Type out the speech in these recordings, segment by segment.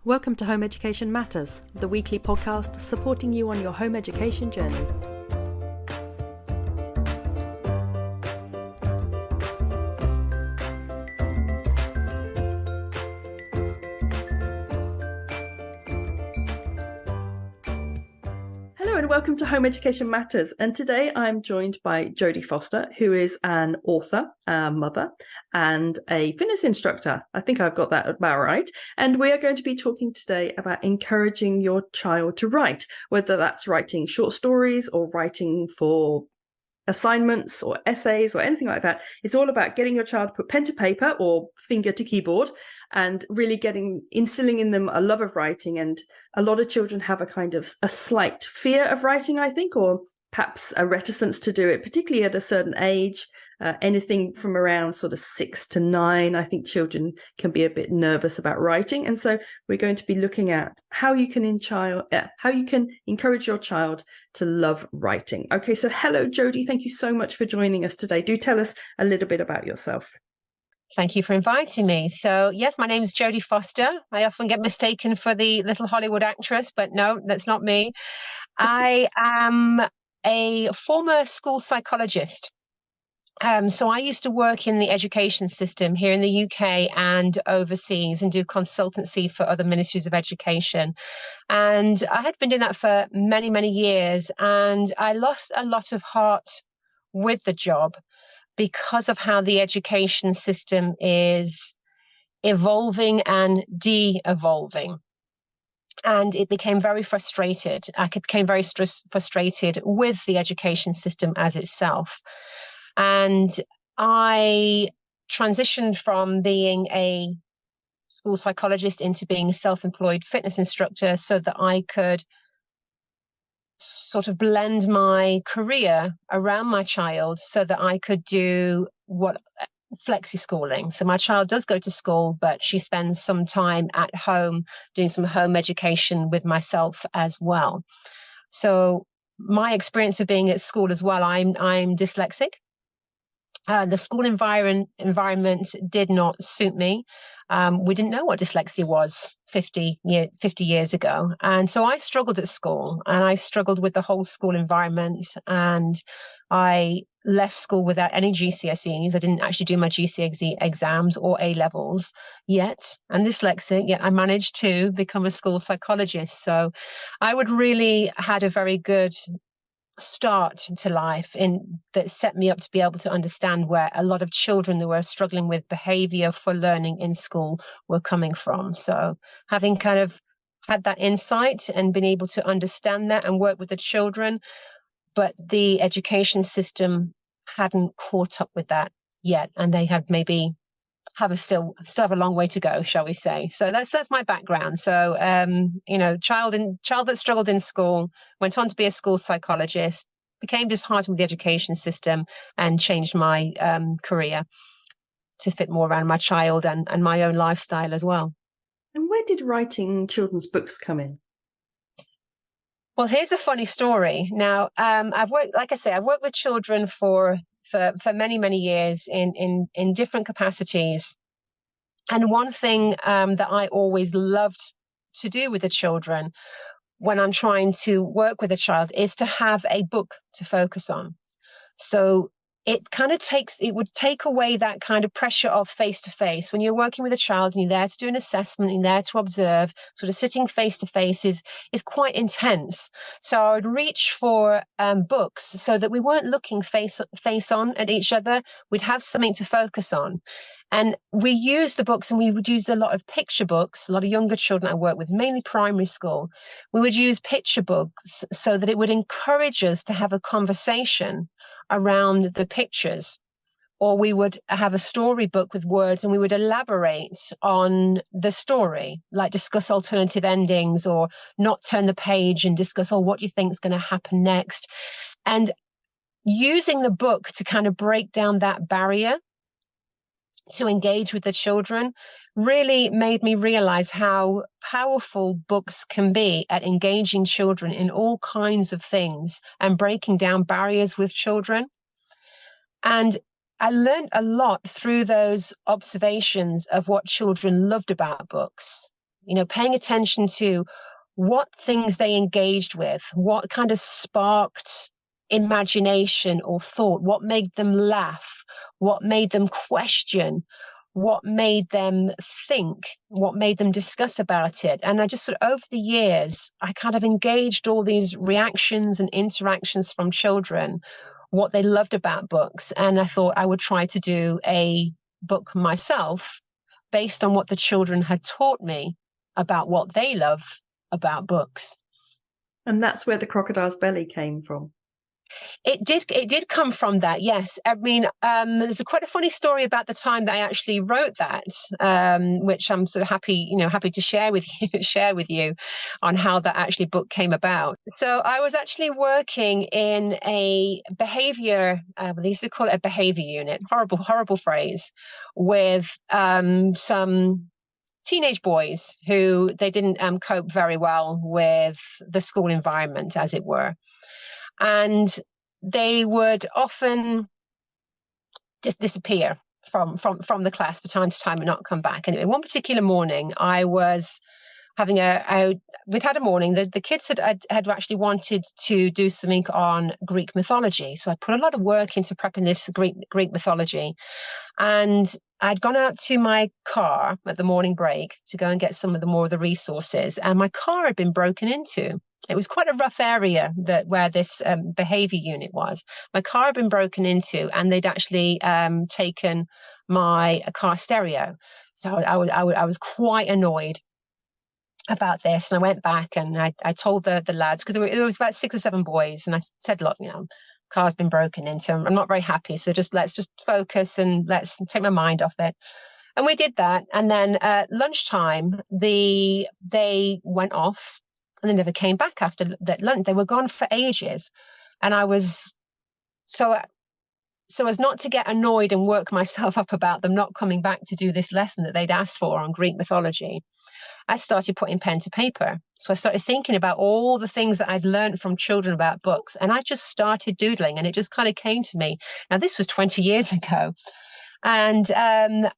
Welcome to Home Education Matters, the weekly podcast supporting you on your home education journey. Hello and welcome to Home Education Matters. And today I'm joined by Jodie Foster, who is an author, a mother, and a fitness instructor. I think I've got that about right. And we are going to be talking today about encouraging your child to write, whether that's writing short stories or writing for assignments or essays or anything like that. It's all about getting your child to put pen to paper or finger to keyboard and really instilling in them a love of writing. And a lot of children have a slight fear of writing, I think, or perhaps a reticence to do it, particularly at a certain age. Anything from around sort of 6 to 9, I think children can be a bit nervous about writing. And so we're going to be looking at how you can encourage your child to love writing. Okay, so hello, Jodie. Thank you so much for joining us today. Do tell us a little bit about yourself. Thank you for inviting me. So, yes, my name is Jodie Foster. I often get mistaken for the little Hollywood actress, but no, that's not me. I am a former school psychologist. So I used to work in the education system here in the UK and overseas and do consultancy for other ministries of education. And I had been doing that for many, many years. And I lost a lot of heart with the job because of how the education system is evolving and de-evolving. And it became very frustrated. I became very frustrated with the education system as itself. And I transitioned from being a school psychologist into being a self-employed fitness instructor so that I could sort of blend my career around my child so that I could do flexi schooling. So my child does go to school, but she spends some time at home doing some home education with myself as well. So my experience of being at school as well, I'm dyslexic. The school environment did not suit me. We didn't know what dyslexia was 50 years ago. And so I struggled at school and I struggled with the whole school environment. And I left school without any GCSEs. I didn't actually do my GCSE exams or A levels yet. I'm dyslexic, yet I managed to become a school psychologist. So I would really had a very good start to life that set me up to be able to understand where a lot of children that were struggling with behavior for learning in school were coming from. So having kind of had that insight and been able to understand that and work with the children, but the education system hadn't caught up with that yet, and they have maybe still have a long way to go, shall we say. So that's my background. So child that struggled in school, went on to be a school psychologist, became disheartened with the education system and changed my career to fit more around my child and my own lifestyle as well. And where did writing children's books come in? Well, here's a funny story. Now, I've worked with children for many, many years in different capacities. And one thing that I always loved to do with the children when I'm trying to work with a child is to have a book to focus on. So it would take away that kind of pressure of face to face. When you're working with a child and you're there to do an assessment, you're there to observe, sort of sitting face to face is quite intense. So I would reach for books so that we weren't looking face on at each other. We'd have something to focus on. And we used the books, and we would use a lot of picture books. A lot of younger children I work with, mainly primary school, we would use picture books so that it would encourage us to have a conversation around the pictures. Or we would have a storybook with words and we would elaborate on the story, like discuss alternative endings or not turn the page and discuss, what do you think is going to happen next? And using the book to kind of break down that barrier to engage with the children really made me realize how powerful books can be at engaging children in all kinds of things and breaking down barriers with children. And I learned a lot through those observations of what children loved about books. paying attention to what things they engaged with, what kind of sparked imagination or thought, what made them laugh, what made them question, what made them think, what made them discuss about it. And I just sort of over the years, I kind of engaged all these reactions and interactions from children, what they loved about books. And I thought I would try to do a book myself based on what the children had taught me about what they love about books. And that's where the crocodile's belly came from. It did come from that, yes. I mean, there's quite a funny story about the time that I actually wrote that, which I'm sort of happy to share with you on how that actually book came about. So I was actually working in a behavior, they used to call it a behavior unit, horrible phrase, with some teenage boys who they didn't cope very well with the school environment, as it were. And they would often just disappear from the class from time to time and not come back. Anyway, one particular morning, I was having we'd had a morning. The kids had actually wanted to do something on Greek mythology, so I put a lot of work into prepping this Greek mythology, and I'd gone out to my car at the morning break to go and get some of the resources, and my car had been broken into. It was quite a rough area where this behavior unit was. My car had been broken into, and they'd actually taken my car stereo. So I was quite annoyed about this, and I went back and I told the lads, because there was about 6 or 7 boys, and I said, look, car's been broken into. I'm not very happy, so let's just focus and let's take my mind off it. And we did that, and then at lunchtime they went off. And they never came back after that lunch. They were gone for ages. And I was so as not to get annoyed and work myself up about them not coming back to do this lesson that they'd asked for on Greek mythology, I started putting pen to paper. So I started thinking about all the things that I'd learned from children about books. And I just started doodling, and it just kind of came to me. Now, this was 20 years ago. And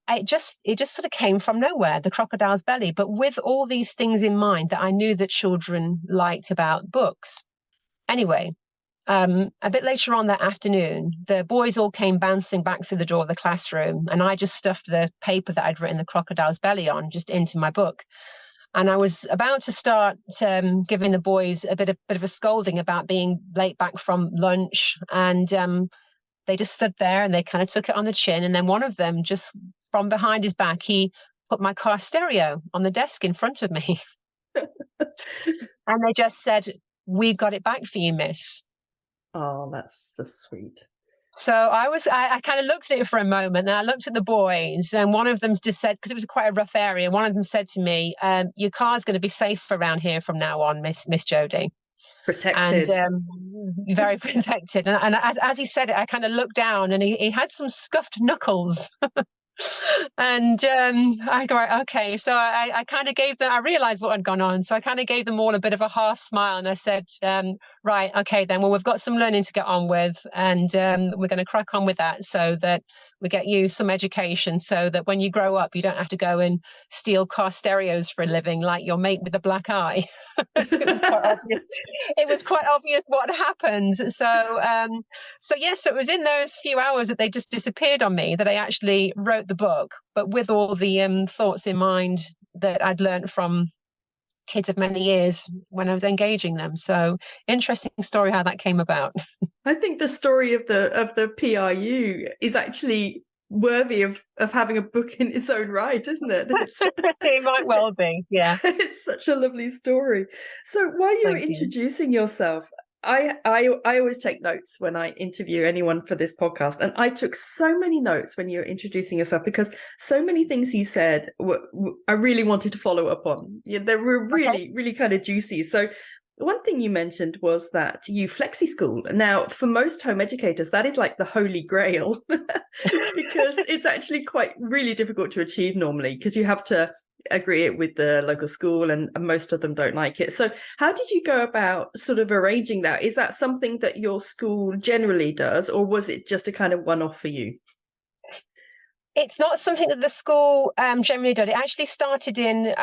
it just sort of came from nowhere, the crocodile's belly, but with all these things in mind that I knew that children liked about books. Anyway, a bit later on that afternoon, the boys all came bouncing back through the door of the classroom, and I just stuffed the paper that I'd written the crocodile's belly on just into my book. And I was about to start giving the boys a bit of a scolding about being late back from lunch, and they just stood there and they kind of took it on the chin. And then one of them, just from behind his back, he put my car stereo on the desk in front of me. And they just said, "We got it back for you, miss." Oh, that's just sweet. So I kind of looked at it for a moment, and I looked at the boys, and one of them just said, because it was quite a rough area, one of them said to me, "Your car's going to be safe around here from now on, Miss Jodie." Protected. And very protected. And as he said it, I kind of looked down, and he had some scuffed knuckles. And I go, right, okay. So I kind of gave them, I realized what had gone on. So I kind of gave them all a bit of a half smile, and I said, right, okay, then, well, we've got some learning to get on with, and we're going to crack on with that so that we get you some education, so that when you grow up, you don't have to go and steal car stereos for a living like your mate with the black eye. It was quite obvious. It was quite obvious what happened. So yes, it was in those few hours that they just disappeared on me that I actually wrote the book, but with all the thoughts in mind that I'd learned from kids of many years when I was engaging them. So interesting story how that came about. I think the story of the PRU is actually worthy of having a book in its own right, isn't it? It might well be, yeah. It's such a lovely story. So while you were introducing yourself, I always take notes when I interview anyone for this podcast, and I took so many notes when you were introducing yourself, because so many things you said I really wanted to follow up on. Yeah, they were really kind of juicy. So one thing you mentioned was that you flexi school. Now, for most home educators, that is like the holy grail, because it's actually really difficult to achieve normally, because you have to agree it with the local school, and most of them don't like it. So how did you go about sort of arranging that? Is that something that your school generally does, or was it just a kind of one-off for you? It's not something that the school generally did. It actually started in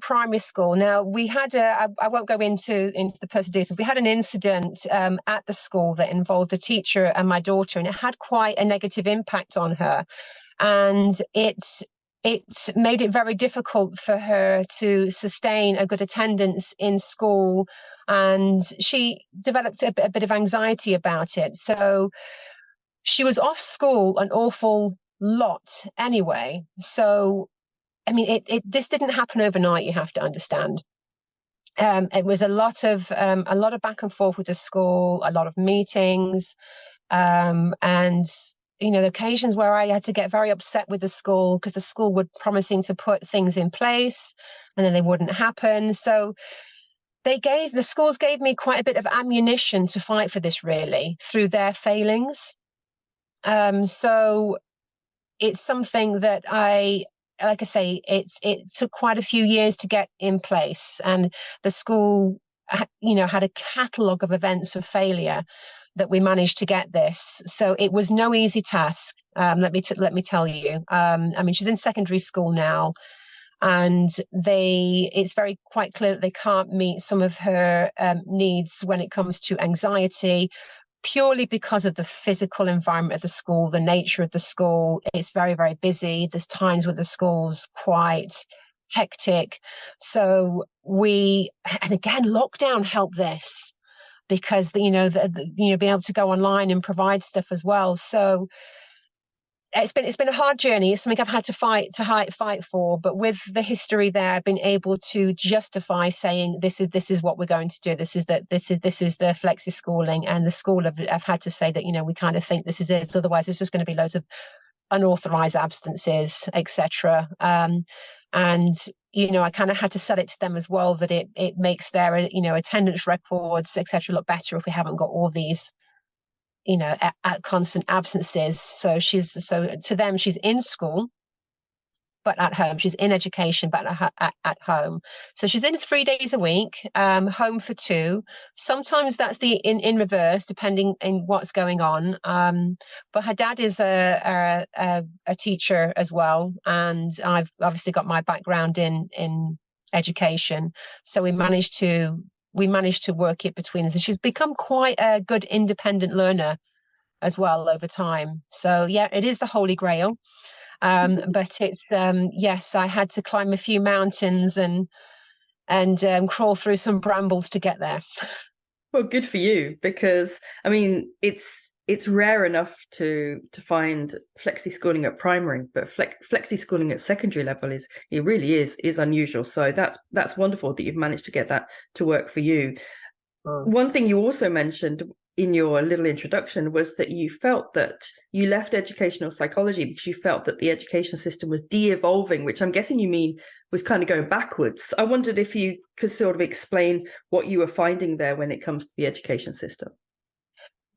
primary school. Now we had I won't go into the personal details. We had an incident at the school that involved a teacher and my daughter, and it had quite a negative impact on her, and it made it very difficult for her to sustain a good attendance in school, and she developed a bit of anxiety about it. So she was off school an awful lot anyway. So, I mean, this didn't happen overnight, you have to understand. It was a lot of back and forth with the school, a lot of meetings, and the occasions where I had to get very upset with the school because the school were promising to put things in place and then they wouldn't happen. So the schools gave me quite a bit of ammunition to fight for this, really, through their failings. So it's something that like I say, it took quite a few years to get in place, and the school, had a catalogue of events of failure that we managed to get this. So it was no easy task. Let me tell you. I mean, she's in secondary school now, and it's very quite clear that they can't meet some of her needs when it comes to anxiety, purely because of the physical environment of the school, the nature of the school. It's very, very busy. There's times where the school's quite hectic. So and again, lockdown helped this because, being able to go online and provide stuff as well. So it's been a hard journey. It's something I've had to fight for, but with the history there, I've been able to justify saying this is what we're going to do. This is the flexi schooling, and the school have had to say that we kind of think this is it. Otherwise, there's just going to be loads of unauthorized absences, etc. And I kind of had to sell it to them as well that it makes their attendance records, etc., look better if we haven't got all these at constant absences. So to them, she's in school, but at home. She's in education, but at home. So she's in 3 days a week, home for 2. Sometimes that's in reverse, depending on what's going on. But her dad is a teacher as well, and I've obviously got my background in education. So we managed to work it between us, and she's become quite a good independent learner as well over time. So yeah, it is the holy grail. But it's yes, I had to climb a few mountains and crawl through some brambles to get there. Well, good for you, because I mean it's rare enough to find flexi schooling at primary, but flexi schooling at secondary level is unusual. So that's wonderful that you've managed to get that to work for you. One thing you also mentioned in your little introduction was that you felt that you left educational psychology because you felt that the education system was de-evolving, which I'm guessing you mean was kind of going backwards. I wondered if you could sort of explain what you were finding there when it comes to the education system.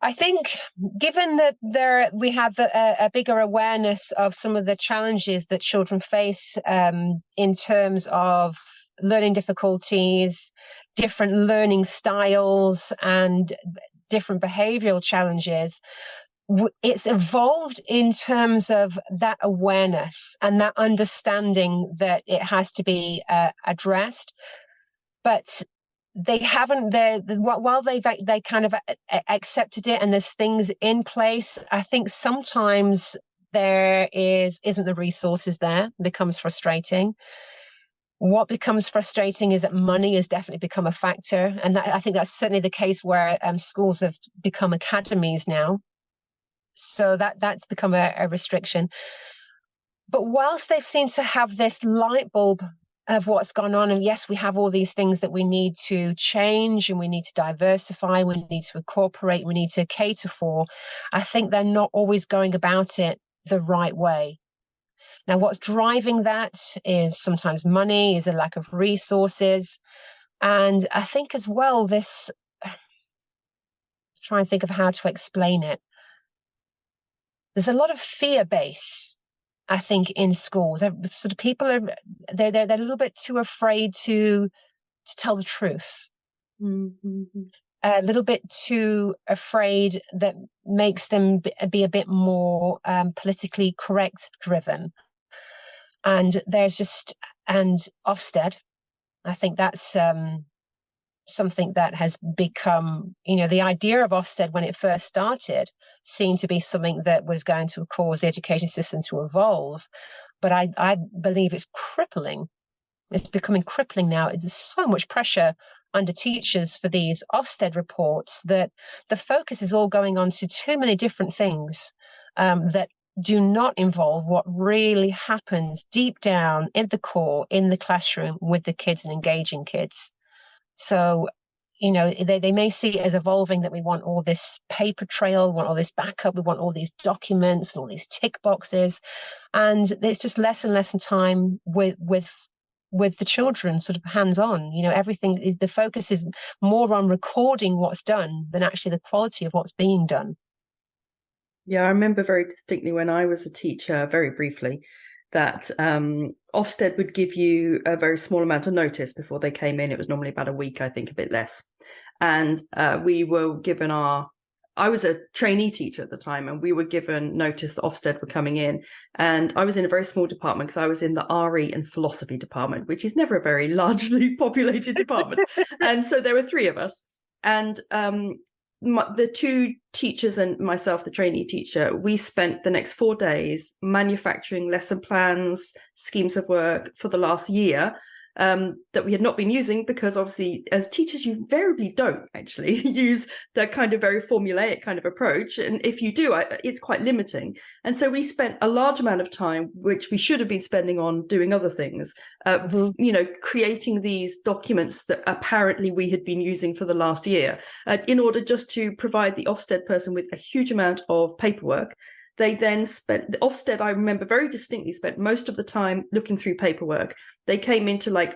I think, given that we have a bigger awareness of some of the challenges that children face in terms of learning difficulties, different learning styles, and different behavioral challenges, it's evolved in terms of that awareness and that understanding that it has to be addressed. But they haven't, while they kind of accepted it and there's things in place, I think sometimes there isn't the resources there. It becomes frustrating. What becomes frustrating is that money has definitely become a factor. And I think that's certainly the case where schools have become academies now. So that's become a restriction. But whilst they've seemed to have this light bulb of what's gone on, and yes, we have all these things that we need to change and we need to diversify, we need to incorporate, we need to cater for, I think they're not always going about it the right way. Now, what's driving that is sometimes money, is a lack of resources. And I think as well, try and think of how to explain it. There's a lot of fear base, I think, in schools. Sort of people they're a little bit too afraid to tell the truth. Mm-hmm. a little bit too afraid that makes them be a bit more politically correct driven. And Ofsted, I think that's something that has become, the idea of Ofsted when it first started seemed to be something that was going to cause the education system to evolve. But I believe it's crippling. It's becoming crippling now. There's so much pressure under teachers for these Ofsted reports that the focus is all going on to too many different things that do not involve what really happens deep down in the core, in the classroom with the kids and engaging kids. So, they may see it as evolving, that we want all this paper trail, we want all this backup, we want all these documents and all these tick boxes. And it's just less and less time with the children sort of hands-on. Everything, the focus is more on recording what's done than actually the quality of what's being done. Yeah, I remember very distinctly when I was a teacher, very briefly, that Ofsted would give you a very small amount of notice before they came in. It was normally about a week, I think, a bit less. And we were given I was a trainee teacher at the time, and we were given notice that Ofsted were coming in. And I was in a very small department because I was in the RE and philosophy department, which is never a very largely populated department. And so there were three of us. And the two teachers and myself, the trainee teacher, we spent the next 4 days manufacturing lesson plans, schemes of work for the last year that we had not been using, because obviously as teachers you invariably don't actually use that kind of very formulaic kind of approach, and if you do, it's quite limiting. And so we spent a large amount of time, which we should have been spending on doing other things, creating these documents that apparently we had been using for the last year, in order just to provide the Ofsted person with a huge amount of paperwork. They then spent, Ofsted, I remember very distinctly, spent most of the time looking through paperwork. They came into I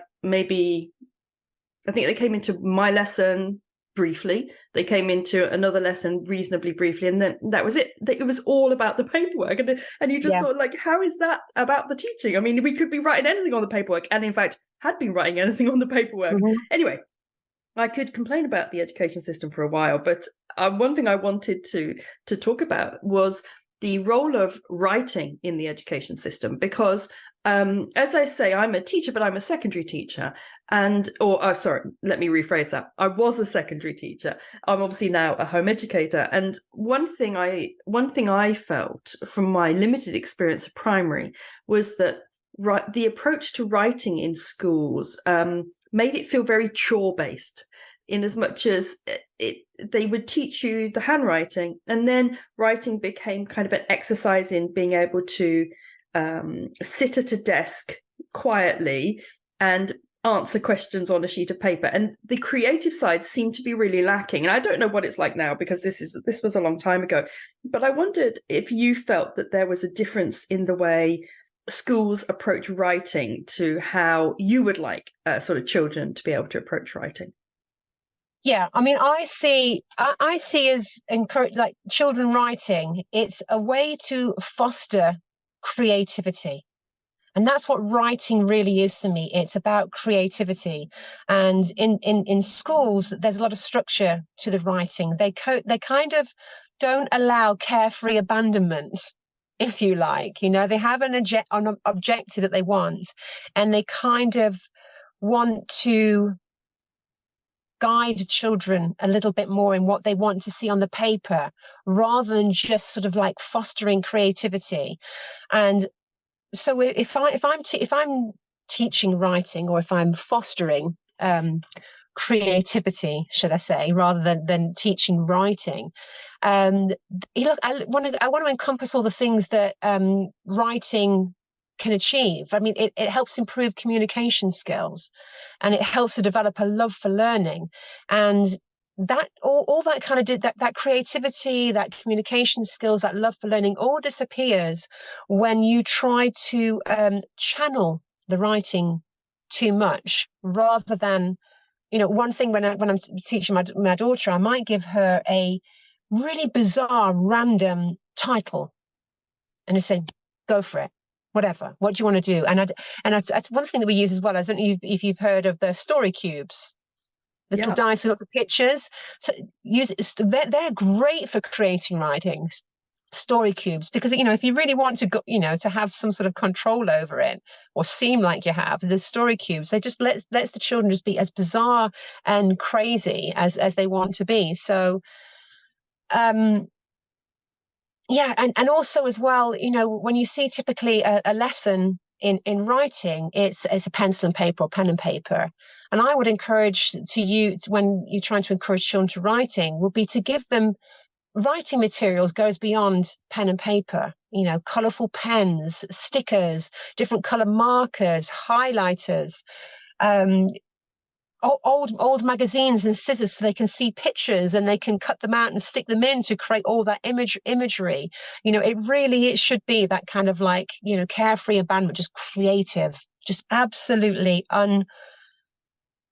think they came into my lesson briefly. They came into another lesson reasonably briefly. And then that was it. It was all about the paperwork. And you just thought, how is that about the teaching? I mean, we could be writing anything on the paperwork, and in fact, had been writing anything on the paperwork. Mm-hmm. Anyway, I could complain about the education system for a while, but one thing I wanted to talk about was the role of writing in the education system, because as I say, I'm a teacher, but I'm a secondary teacher. Sorry, let me rephrase that. I was a secondary teacher. I'm obviously now a home educator. And one thing I felt from my limited experience of primary was that the approach to writing in schools made it feel very chore-based, in as much as they would teach you the handwriting, and then writing became kind of an exercise in being able to sit at a desk quietly and answer questions on a sheet of paper. And the creative side seemed to be really lacking. And I don't know what it's like now, because this was a long time ago. But I wondered if you felt that there was a difference in the way schools approach writing to how you would like sort of children to be able to approach writing. Yeah, I mean, I see as children writing, it's a way to foster creativity. And that's what writing really is to me. It's about creativity. And in schools, there's a lot of structure to the writing. They kind of don't allow carefree abandonment, if you like. They have an objective that they want, and they kind of want to guide children a little bit more in what they want to see on the paper, rather than just sort of fostering creativity. And so if I'm teaching writing, or if I'm fostering creativity, should I say, rather than teaching writing, I want to encompass all the things that writing can achieve. I mean, it helps improve communication skills, and it helps to develop a love for learning, and that all that kind of did that creativity, that communication skills, that love for learning all disappears when you try to channel the writing too much, rather than, one thing when I'm teaching my daughter, I might give her a really bizarre random title and I say, go for it. Whatever. What do you want to do? And that's one thing that we use as well. I don't know if you've heard of the story cubes. little Yeah. dice with lots of pictures. So they're great for creating writings, story cubes, because if you really want to go, to have some sort of control over it or seem like you have, the story cubes, they just lets the children just be as bizarre and crazy as they want to be. So yeah, and also as well, when you see typically a lesson in writing, it's a pencil and paper or pen and paper. And I would encourage when you're trying to encourage children to writing, would be to give them writing materials goes beyond pen and paper. Colorful pens, stickers, different color markers, highlighters, um, old magazines and scissors so they can see pictures and they can cut them out and stick them in to create all that imagery. It should be that kind of like, carefree abandonment, just creative, just absolutely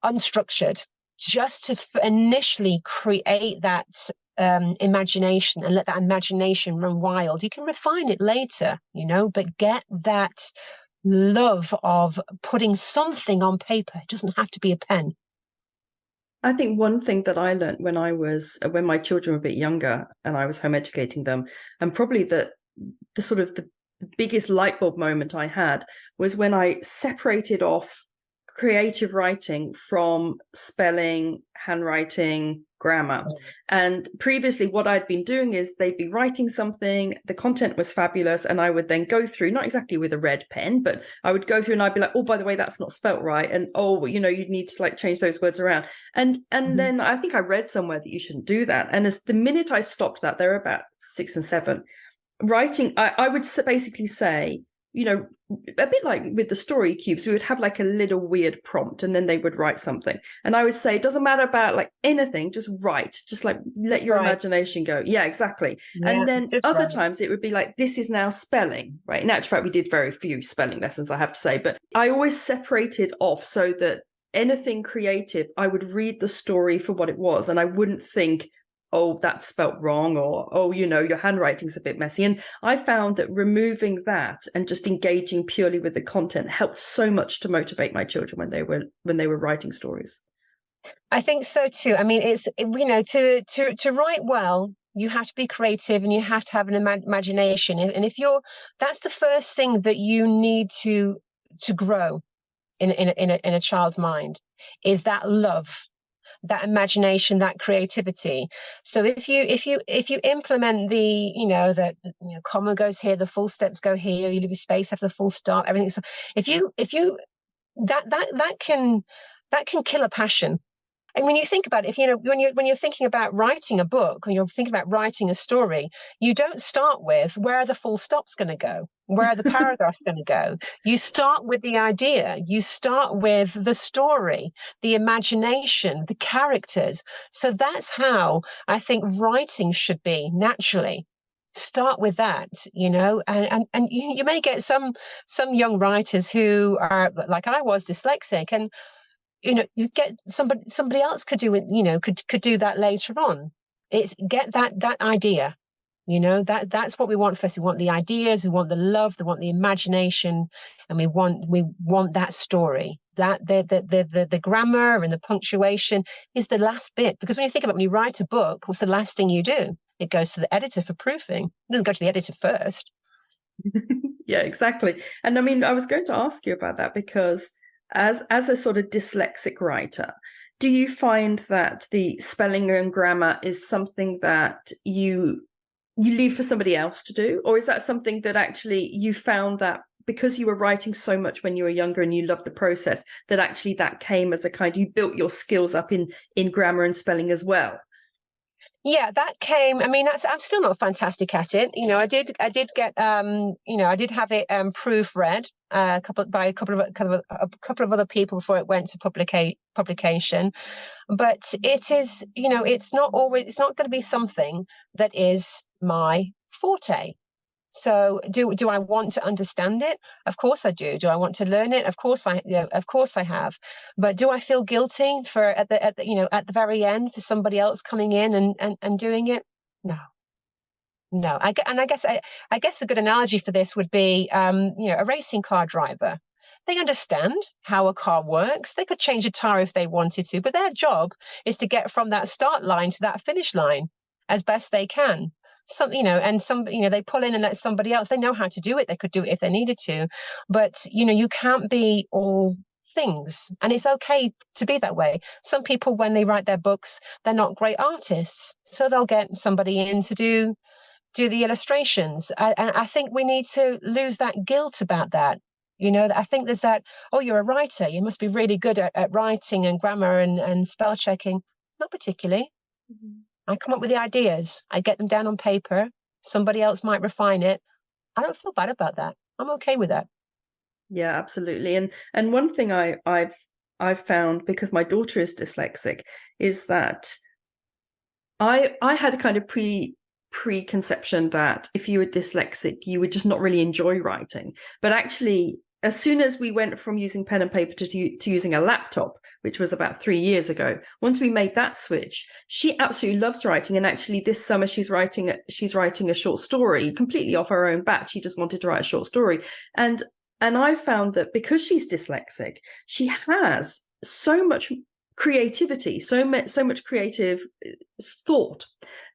unstructured, just to initially create that imagination and let that imagination run wild. You can refine it later, but get that love of putting something on paper. It doesn't have to be a pen. I think one thing that I learned when my children were a bit younger and I was home educating them, and probably the sort of the biggest light bulb moment I had was when I separated off creative writing from spelling, handwriting, grammar. And previously what I'd been doing is they'd be writing something, the content was fabulous, and I would then go through, not exactly with a red pen, but I would go through and I'd be like, oh, by the way, that's not spelt right, and you need to like change those words around. And then I think I read somewhere that you shouldn't do that. And as the minute I stopped that, they were about 6 and 7, writing, I would basically say, a bit like with the story cubes, we would have like a little weird prompt and then they would write something. And I would say, it doesn't matter about like anything, just write, just like let your imagination go. Yeah, exactly. Yeah, and then other times it would be like, this is now spelling, right? In actual fact, we did very few spelling lessons, I have to say, but I always separated off so that anything creative, I would read the story for what it was. And I wouldn't think, oh, that's spelt wrong, or, oh, your handwriting's a bit messy. And I found that removing that and just engaging purely with the content helped so much to motivate my children when they were writing stories. I think so too. I mean, it's, to write well, you have to be creative and you have to have an imagination. And that's the first thing that you need to grow in a child's mind, is that love, that imagination, that creativity. So if you implement the comma goes here, the full steps go here, you leave a space after the full stop, everything. So if you that can kill a passion. And when you think about it, when you're thinking about writing a book, when you're thinking about writing a story, you don't start with where are the full stops going to go, where are the paragraphs going to go. You start with the idea. You start with the story, the imagination, the characters. So that's how I think writing should be naturally. Start with that, and you may get some young writers who are like I was, dyslexic, and you get somebody else could do it, could do that later on. It's get that idea, that's what we want first. We want the ideas, we want the love, we want the imagination, and we want that story. That the grammar and the punctuation is the last bit, because when you think about when you write a book, what's the last thing you do? It goes to the editor for proofing. It doesn't go to the editor first. Yeah, exactly. And I mean, I was going to ask you about that because as a sort of dyslexic writer, do you find that the spelling and grammar is something that you leave for somebody else to do? Or is that something that actually you found that because you were writing so much when you were younger and you loved the process, that actually that came as you built your skills up in grammar and spelling as well? Yeah, that came. I mean, I'm still not fantastic at it. I did get, I did have it proofread by a couple of other people before it went to publication. But it is, it's not going to be something that is my forte. So do I want to understand it? Of course I do. Do I want to learn it? Of course I have. But do I feel guilty for at the very end for somebody else coming in and doing it? No. No. I guess a good analogy for this would be a racing car driver. They understand how a car works. They could change a tire if they wanted to, but their job is to get from that start line to that finish line as best they can. Some, they pull in and let somebody else. They know how to do it. They could do it if they needed to, but you can't be all things, and it's okay to be that way. Some people, when they write their books, they're not great artists, so they'll get somebody in to do the illustrations. And I think we need to lose that guilt about that. I think there's that, oh, you're a writer, you must be really good at writing and grammar and spell checking. Not particularly. Mm-hmm. I come up with the ideas, I get them down on paper, somebody else might refine it. I don't feel bad about that. I'm okay with that. Yeah, absolutely. And one thing I've found, because my daughter is dyslexic, is that I had a kind of preconception that if you were dyslexic, you would just not really enjoy writing. But actually, as soon as we went from using pen and paper to using a laptop, which was about 3 years ago, once we made that switch, she absolutely loves writing. And actually, this summer she's writing a short story completely off her own bat. She just wanted to write a short story, and I found that because she's dyslexic, she has so much creativity, so much creative thought,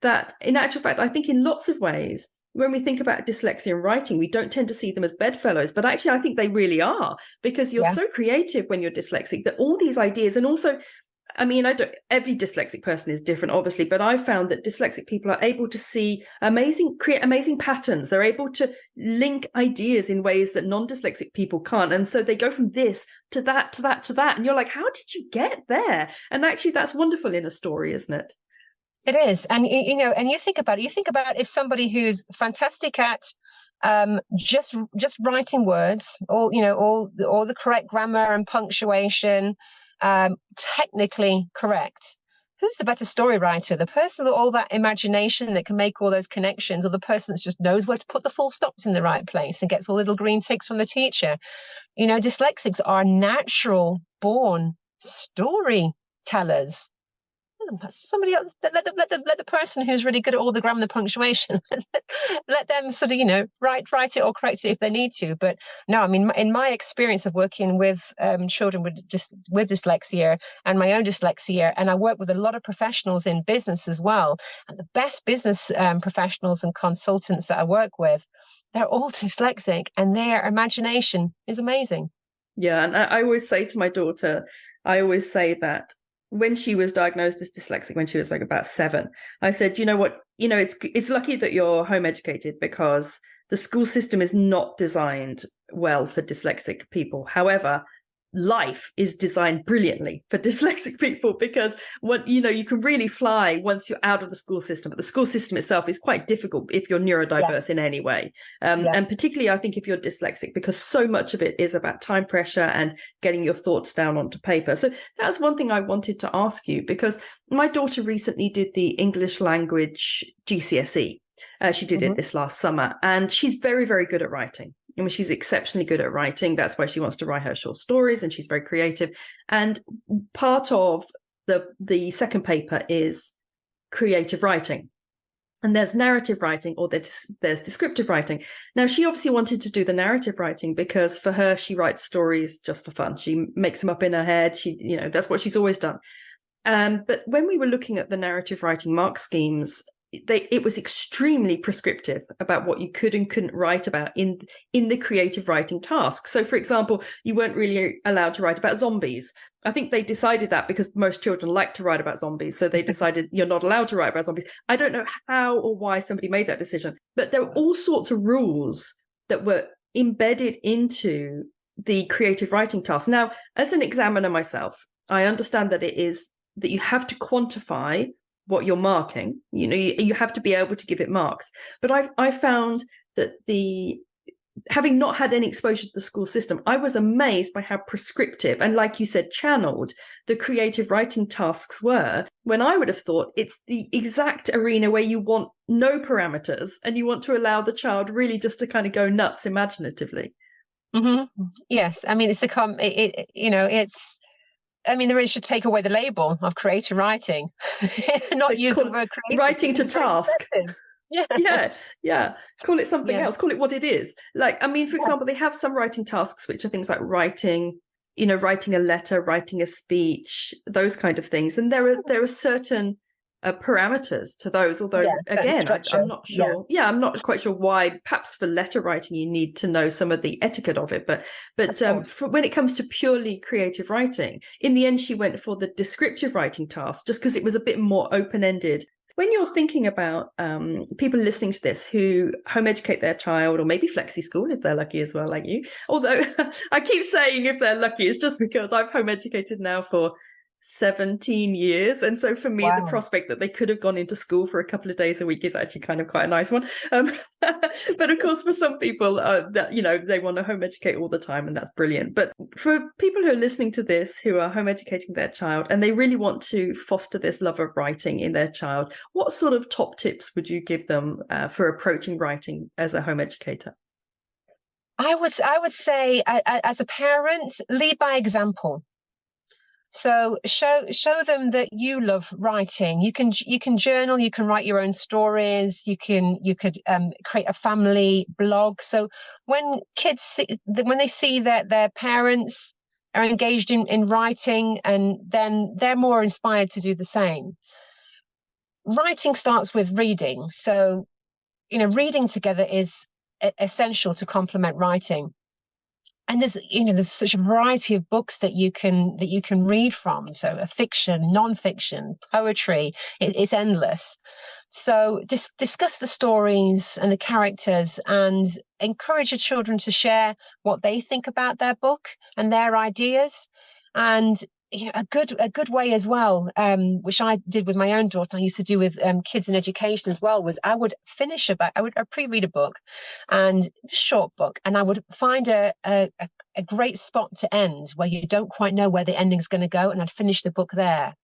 that in actual fact, I think in lots of ways, when we think about dyslexia and writing, we don't tend to see them as bedfellows, but actually I think they really are, because you're so creative when you're dyslexic, that all these ideas, and also, I mean, every dyslexic person is different, obviously, but I found that dyslexic people are able to create amazing patterns. They're able to link ideas in ways that non-dyslexic people can't. And so they go from this to that, to that, to that. And you're like, how did you get there? And actually, that's wonderful in a story, isn't it? It is. And, and you think about if somebody who's fantastic at just writing words, all the correct grammar and punctuation, technically correct. Who's the better story writer? The person with all that imagination that can make all those connections, or the person that just knows where to put the full stops in the right place and gets all little green ticks from the teacher? Dyslexics are natural born storytellers. Somebody else, let the person who's really good at all the grammar and the punctuation, let them sort of, write it or correct it if they need to. But no, I mean, in my experience of working with children with dyslexia and my own dyslexia, and I work with a lot of professionals in business as well, and the best business professionals and consultants that I work with, they're all dyslexic, and their imagination is amazing. Yeah, and I always say to my daughter, that when she was diagnosed as dyslexic, when she was like about 7, I said, you know what, it's lucky that you're home educated, because the school system is not designed well for dyslexic people. However, life is designed brilliantly for dyslexic people, because you can really fly once you're out of the school system, but the school system itself is quite difficult if you're neurodiverse in any way, and particularly I think if you're dyslexic, because so much of it is about time pressure and getting your thoughts down onto paper. So that's one thing I wanted to ask you, because my daughter recently did the English language GCSE. She did it this last summer, and she's very, very good at writing. I mean, she's exceptionally good at writing. That's why she wants to write her short stories, and she's very creative. And part of the second paper is creative writing. And there's narrative writing, or there's descriptive writing. Now, she obviously wanted to do the narrative writing because for her, she writes stories just for fun. She makes them up in her head. That's what she's always done. But when we were looking at the narrative writing mark schemes, it was extremely prescriptive about what you could and couldn't write about in the creative writing task. So, for example, you weren't really allowed to write about zombies. I think they decided that because most children like to write about zombies. So they decided you're not allowed to write about zombies. I don't know how or why somebody made that decision, but there were all sorts of rules that were embedded into the creative writing task. Now, as an examiner myself, I understand that that you have to quantify what you're marking. You have to be able to give it marks. But I found that having not had any exposure to the school system, I was amazed by how prescriptive and, like you said, channeled the creative writing tasks were, when I would have thought it's the exact arena where you want no parameters and you want to allow the child really just to kind of go nuts imaginatively. Mm-hmm. Yes, I mean, they should take away the label of creative writing, not use the word creative. Writing to task. Yeah, Yes. yeah. Call it something Yeah. else. Call it what it is. Like, I mean, for example, they have some writing tasks, which are things like writing, writing a letter, writing a speech, those kind of things. And there are certain parameters to those. Although, Yeah. Certain again, I'm structure. not Yeah. sure. Yeah, I'm not quite sure why. Perhaps for letter writing, you need to know some of the etiquette of it. But Of course. when it comes to purely creative writing, in the end, she went for the descriptive writing task, just because it was a bit more open ended. When you're thinking about people listening to this who home educate their child, or maybe flexi school if they're lucky as well, like you, although I keep saying if they're lucky, it's just because I've home educated now for 17 years, and so for me the Wow. prospect that they could have gone into school for a couple of days a week is actually kind of quite a nice one. But of course for some people that they want to home educate all the time, and that's brilliant. But for people who are listening to this who are home educating their child and they really want to foster this love of writing in their child, what sort of top tips would you give them for approaching writing as a home educator? I would say, as a parent, lead by example. So show them that you love writing. You can journal, you can write your own stories, you could create a family blog. So when when they see that their parents are engaged in writing, and then they're more inspired to do the same. Writing starts with reading. So, reading together is essential to complement writing. And there's such a variety of books that you can read from. So fiction, non-fiction, poetry, it's endless. So discuss the stories and the characters, and encourage your children to share what they think about their book and their ideas. And a good way as well, which I did with my own daughter, I used to do with kids in education as well, was I would I'd pre-read a book, and short book, and I would find a great spot to end where you don't quite know where the ending's going to go, and I'd finish the book there.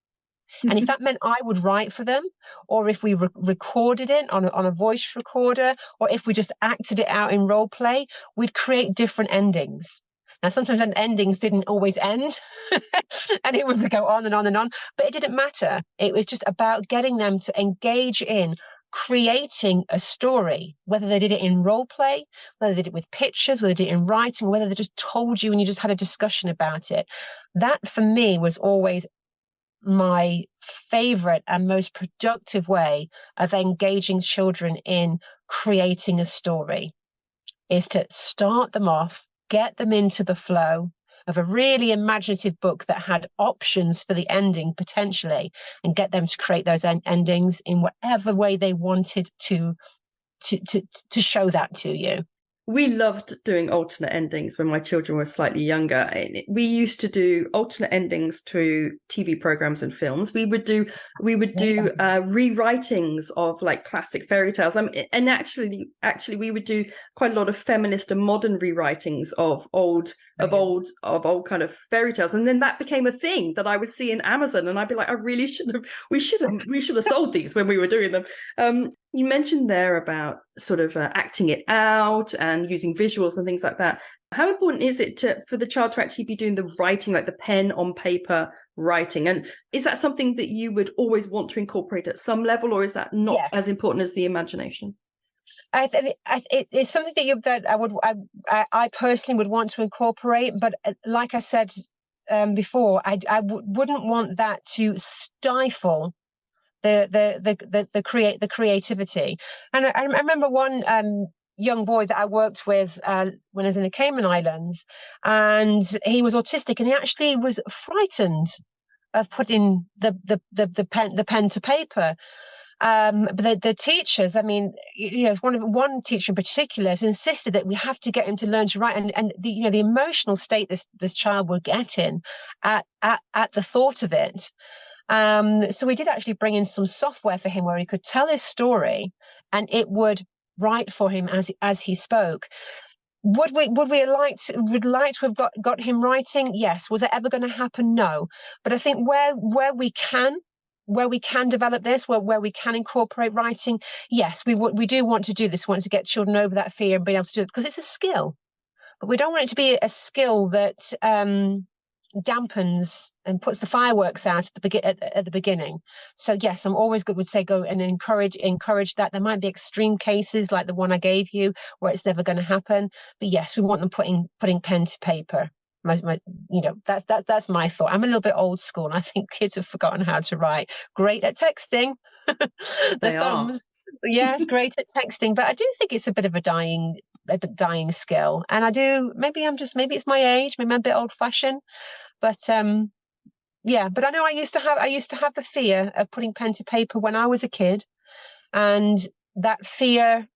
And if that meant I would write for them, or if we recorded it on a voice recorder, or if we just acted it out in role play, we'd create different endings. Now, sometimes endings didn't always end, and it would go on and on and on, but it didn't matter. It was just about getting them to engage in creating a story, whether they did it in role play, whether they did it with pictures, whether they did it in writing, whether they just told you and you just had a discussion about it. That for me was always my favorite and most productive way of engaging children in creating a story, is to start them off, get them into the flow of a really imaginative book that had options for the ending potentially, and get them to create those endings in whatever way they wanted to show that to you. We loved doing alternate endings when my children were slightly younger. We used to do alternate endings to TV programs and films. We would do rewritings of like classic fairy tales. And actually, we would do quite a lot of feminist and modern rewritings of old kind of fairy tales. And then that became a thing that I would see in Amazon, and I'd be like, we should have sold these when we were doing them. You mentioned there about sort of acting it out and using visuals and things like that. How important is it for the child to actually be doing the writing, like the pen on paper writing? And is that something that you would always want to incorporate at some level, or is that not Yes. as important as the imagination? It's something that I personally would want to incorporate, but like I said before, wouldn't want that to stifle the creativity. And I remember one young boy that I worked with when I was in the Cayman Islands, and he was autistic, and he actually was frightened of putting the pen to paper. But the teachers, I mean, one teacher in particular has insisted that we have to get him to learn to write, and the emotional state this child will get in at the thought of it. So we did actually bring in some software for him where he could tell his story, and it would write for him as he spoke. Would like to have got him writing? Yes. Was it ever going to happen? No. But I think where we can develop this, where we can incorporate writing, yes, we do want to do this. We want to get children over that fear and be able to do it, because it's a skill. But we don't want it to be a skill that dampens and puts the fireworks out at the beginning. So yes, I'm always good would say go and encourage that. There might be extreme cases like the one I gave you where it's never going to happen, but yes, we want them putting pen to paper. That's my thought. I'm a little bit old school, and I think kids have forgotten how to write. Great at texting, the thumbs. Yes, great at texting, but I do think it's a bit of a dying skill. And I do, maybe it's my age, maybe I'm a bit old fashioned, but yeah. But I know I used to have the fear of putting pen to paper when I was a kid, and that fear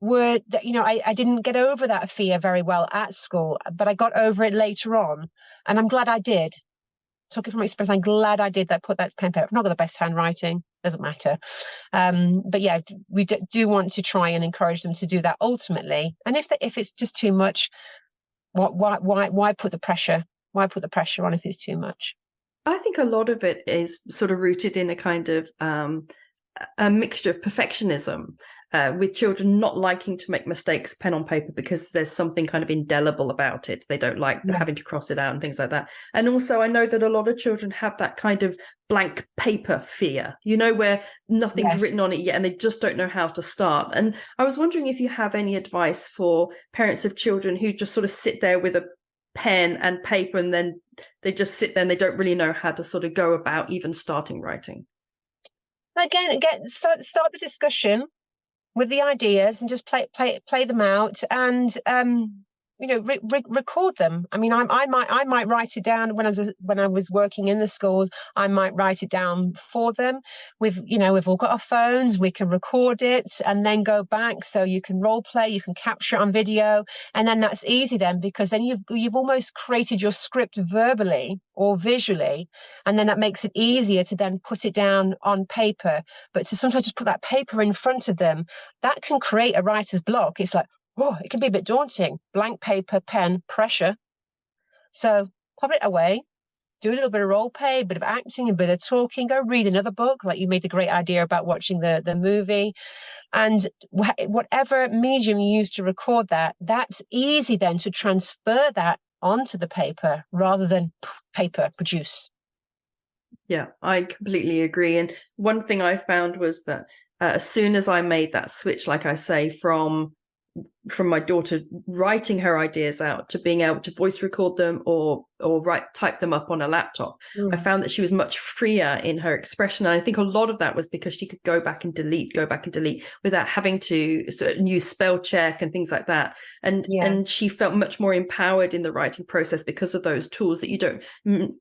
I didn't get over that fear very well at school, but I got over it later on, and I'm glad I did. Talking from experience, I'm glad I did that. Put that pen paper. I've not got the best handwriting, doesn't matter. But yeah, we do want to try and encourage them to do that ultimately. And if it's just too much, why put the pressure? Why put the pressure on if it's too much? I think a lot of it is sort of rooted in a kind of a mixture of perfectionism, with children not liking to make mistakes pen on paper because there's something kind of indelible about it. They don't like having to cross it out and things like that. And also I know that a lot of children have that kind of blank paper fear, where nothing's written on it yet and they just don't know how to start. And I was wondering if you have any advice for parents of children who just sort of sit there with a pen and paper and then they just sit there and they don't really know how to sort of go about even starting writing. Again, start the discussion with the ideas and just play them out, and record them. I mean, I might write it down when I was working in the schools. I might write it down for them. We've all got our phones. We can record it and then go back. So you can role play. You can capture it on video, and then that's easy then, because then you've almost created your script verbally or visually, and then that makes it easier to then put it down on paper. But to sometimes just put that paper in front of them, that can create a writer's block. It's like, oh, it can be a bit daunting. Blank paper, pen, pressure. So put it away, do a little bit of role play, a bit of acting, a bit of talking, go read another book. Like you made the great idea about watching the movie. And whatever medium you use to record that, that's easy then to transfer that onto the paper rather than paper produce. Yeah, I completely agree. And one thing I found was that as soon as I made that switch, like I say, from my daughter writing her ideas out to being able to voice record them or type them up on a laptop, I found that she was much freer in her expression. And I think a lot of that was because she could go back and delete without having to sort of use spell check and things like that. And she felt much more empowered in the writing process because of those tools that you don't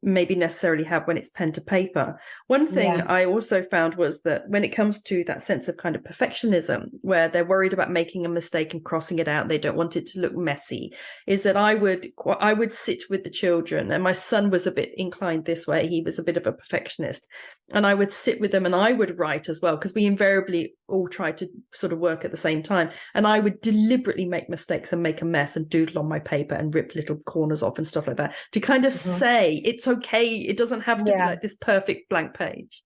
maybe necessarily have when it's pen to paper. One thing I also found was that when it comes to that sense of kind of perfectionism, where they're worried about making a mistake and crossing it out, they don't want it to look messy, is that I would sit with the children, and my son was a bit inclined this way. He was a bit of a perfectionist, and I would sit with them and I would write as well, because we invariably all try to sort of work at the same time, and I would deliberately make mistakes and make a mess and doodle on my paper and rip little corners off and stuff like that to kind of say it's okay, it doesn't have to be like this perfect blank page.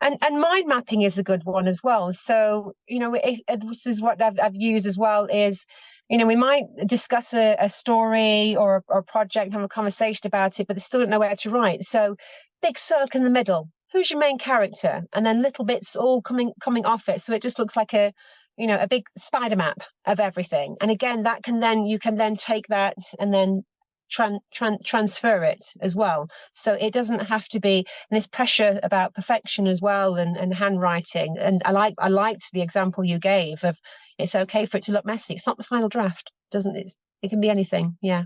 And mind mapping is a good one as well. So, this is what I've used as well is, we might discuss a story or a project, have a conversation about it, but they still don't know where to write. So big circle in the middle. Who's your main character? And then little bits all coming off it. So it just looks like a big spider map of everything. And again, you can then take that and then transfer it as well. So it doesn't have to be, and there's pressure about perfection as well, and handwriting. And I liked the example you gave of it's okay for it to look messy. It's not the final draft, it can be anything. Yeah.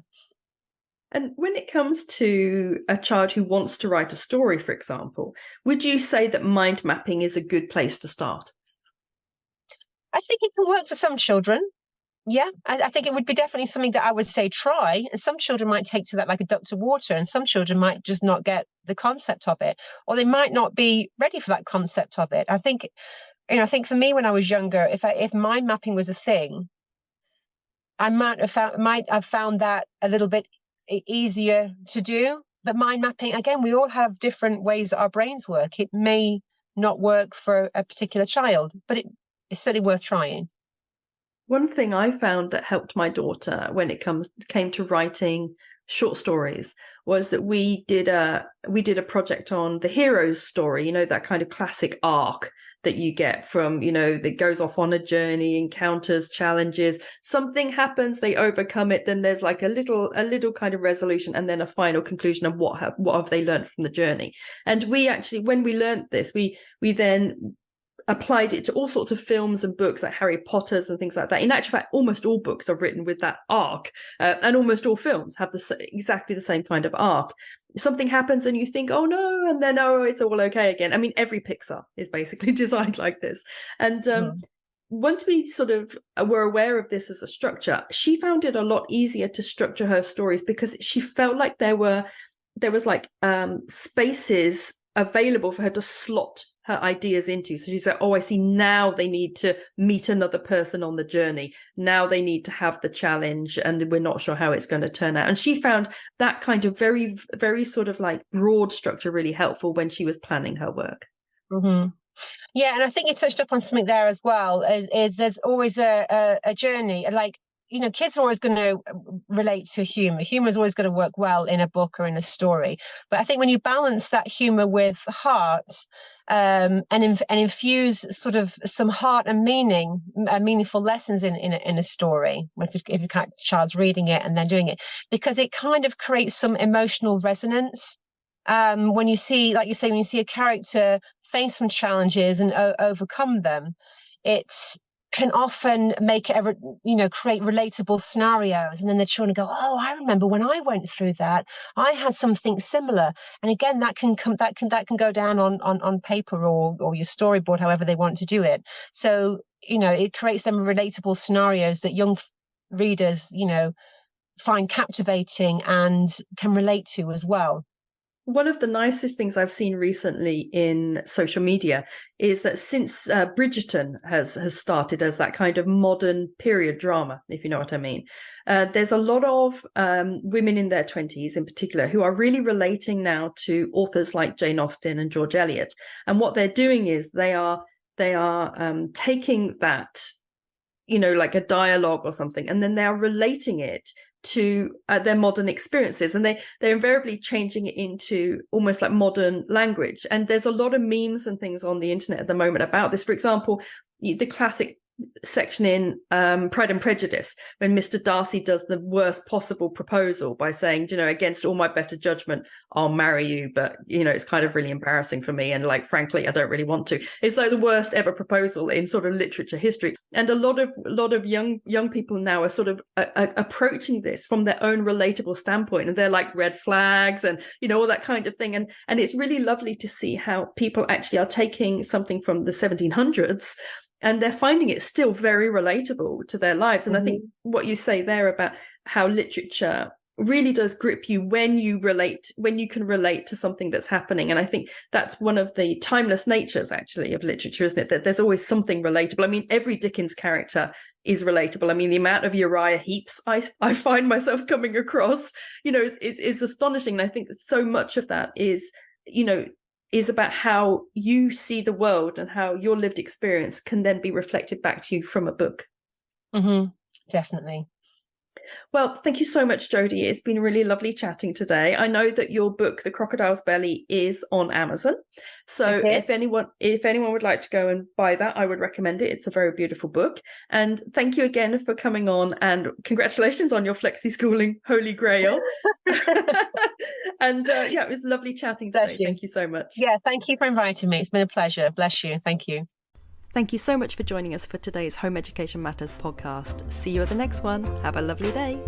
And when it comes to a child who wants to write a story, for example, would you say that mind mapping is a good place to start? I think it can work for some children. Yeah, I think it would be definitely something that I would say try. And some children might take to that like a duck to water, and some children might just not get the concept of it, or they might not be ready for that concept of it. I think for me when I was younger, if mind mapping was a thing, I might have found that a little bit easier to do. But mind mapping, again, we all have different ways that our brains work. It may not work for a particular child, but it's certainly worth trying. One thing I found that helped my daughter when it came to writing short stories was that we did a project on the hero's story, you know, that kind of classic arc that you get from, you know, that goes off on a journey, encounters challenges, something happens, they overcome it, then there's like a little kind of resolution, and then a final conclusion of what have they learned from the journey. And we actually, when we learned this, we then applied it to all sorts of films and books like Harry Potter's and things like that. In actual fact, almost all books are written with that arc, and almost all films have exactly the same kind of arc. Something happens and you think, oh no, and then, oh, it's all okay again. I mean, every Pixar is basically designed like this. And once we sort of were aware of this as a structure, she found it a lot easier to structure her stories, because she felt like there was like spaces available for her to slot her ideas into. So she said, oh, I see, now they need to meet another person on the journey, now they need to have the challenge, and we're not sure how it's going to turn out. And she found that kind of very, very sort of like broad structure really helpful when she was planning her work. Yeah, and I think you touched up on something there as well, is there's always a journey. Like, you know, kids are always going to relate to humor. Humor is always going to work well in a book or in a story. But I think when you balance that humor with heart, and infuse sort of some heart and meaning, meaningful lessons in a story, if your child's reading it and then doing it, because it kind of creates some emotional resonance. When you see, like you say, when you see a character face some challenges and overcome them, it's can often make it, you know, create relatable scenarios, and then the children go, oh, I remember when I went through that, I had something similar. And again, that can go down on paper or your storyboard, however they want to do it. So, you know, it creates them relatable scenarios that young readers, you know, find captivating and can relate to as well. One of the nicest things I've seen recently in social media is that since Bridgerton has started as that kind of modern period drama, if you know what I mean, there's a lot of women in their 20s in particular who are really relating now to authors like Jane Austen and George Eliot. And what they're doing is they are taking that, you know, like a dialogue or something, and then they are relating it to their modern experiences, and they're invariably changing it into almost like modern language. And there's a lot of memes and things on the internet at the moment about this. For example, the classic section in Pride and Prejudice, when Mr. Darcy does the worst possible proposal by saying, you know, against all my better judgment, I'll marry you, but, you know, it's kind of really embarrassing for me, and like, frankly, I don't really want to. It's like the worst ever proposal in sort of literature history. And a lot of young people now are sort of approaching this from their own relatable standpoint, and they're like red flags and, you know, all that kind of thing. And it's really lovely to see how people actually are taking something from the 1700s and they're finding it still very relatable to their lives. And I think what you say there about how literature really does grip you when you can relate to something that's happening. And I think that's one of the timeless natures actually of literature, isn't it? That there's always something relatable. I mean, every Dickens character is relatable. I mean, the amount of Uriah Heeps I find myself coming across, you know, is astonishing. And I think so much of that is, you know, is about how you see the world and how your lived experience can then be reflected back to you from a book. Definitely. Well, thank you so much, Jodie. It's been really lovely chatting today. I know that your book, The Crocodile's Belly, is on Amazon. So if anyone would like to go and buy that, I would recommend it. It's a very beautiful book. And thank you again for coming on, and congratulations on your flexi schooling holy grail. And yeah, it was lovely chatting today. Thank you so much. Yeah, thank you for inviting me. It's been a pleasure. Bless you. Thank you. Thank you so much for joining us for today's Home Education Matters podcast. See you at the next one. Have a lovely day.